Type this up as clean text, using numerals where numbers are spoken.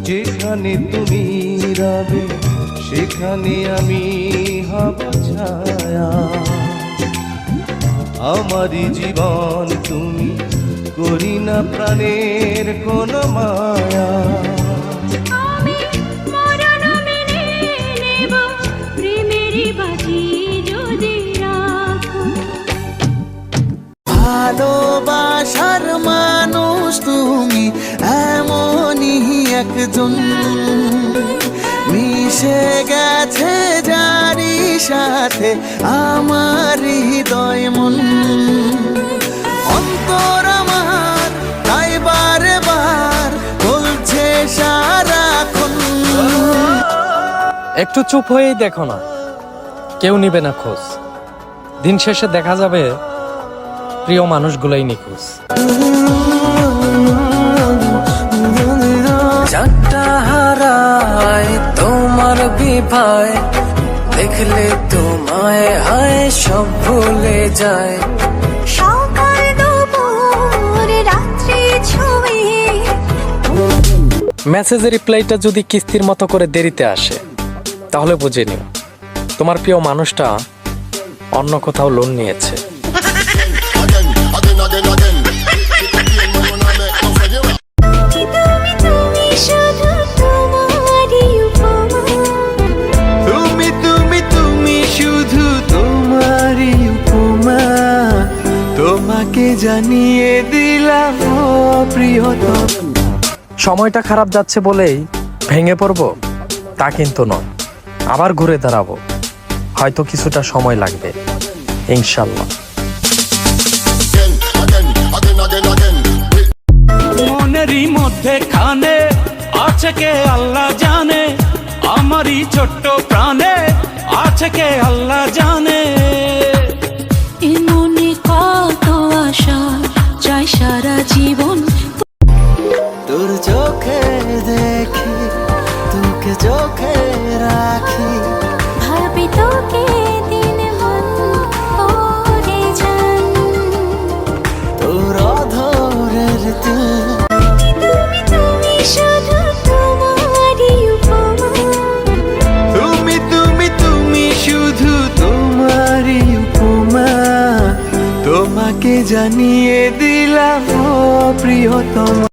যেখানে তুমি রবে সেখানে আমি হব ছায়া। আমারই জীবন তুমি, করি না প্রাণের কোন মায়া। ভালোবাসার মানুষ তুমি, এমনই একজন মিশে গেছে যারি সাথে আমার হৃদয় মন। অন্তর আমার তাই বারে বার বলছে সারাক্ষণ। একটু চুপ হয়েই দেখো না, কেউ নিবে না খোঁজ। দিন শেষে দেখা যাবে প্রিয় মানুষগুলোই নিখোঁজ। চারটা হারায় তোমার বিভায়, দেখলে তোমায় হায় সব ভুলে যায়। সকাল দুপুর রাত্রি ছুঁয়ে মেসেজের রিপ্লাইটা যদি কিস্তির মতো করে দেরিতে আসে, তাহলে বুঝে নিও তোমার প্রিয় মানুষটা অন্য কোথাও লোন নিয়েছে। তোমাকে জানিয়ে দিলাম ও প্রিয়তম। সময়টা খারাপ যাচ্ছে বলেই ভেঙে পড়বো তা কিন্তু নয়, আবার ঘুরে দাঁড়াবো। হয়তো কিছুটা সময় লাগবে, ইনশাল্লাহ। মনেরই মধ্যে খানে আছে কে আল্লাহ জানে, আমারই ছোট্ট প্রাণে আছে কে আল্লাহ জানে। মনে কত আশা চাই সারা জীবন, তোর চোখে দেখি তোকে চোখে রাখি, ভাবি তোকে দিন মন করে যান। তোর অধরের তুমি তুমি শুধু তোমারই উপমা, তুমি তুমি তুমি শুধু তোমারই উপমা। তোমাকে জানিয়ে দিলাম ও প্রিয়তমা।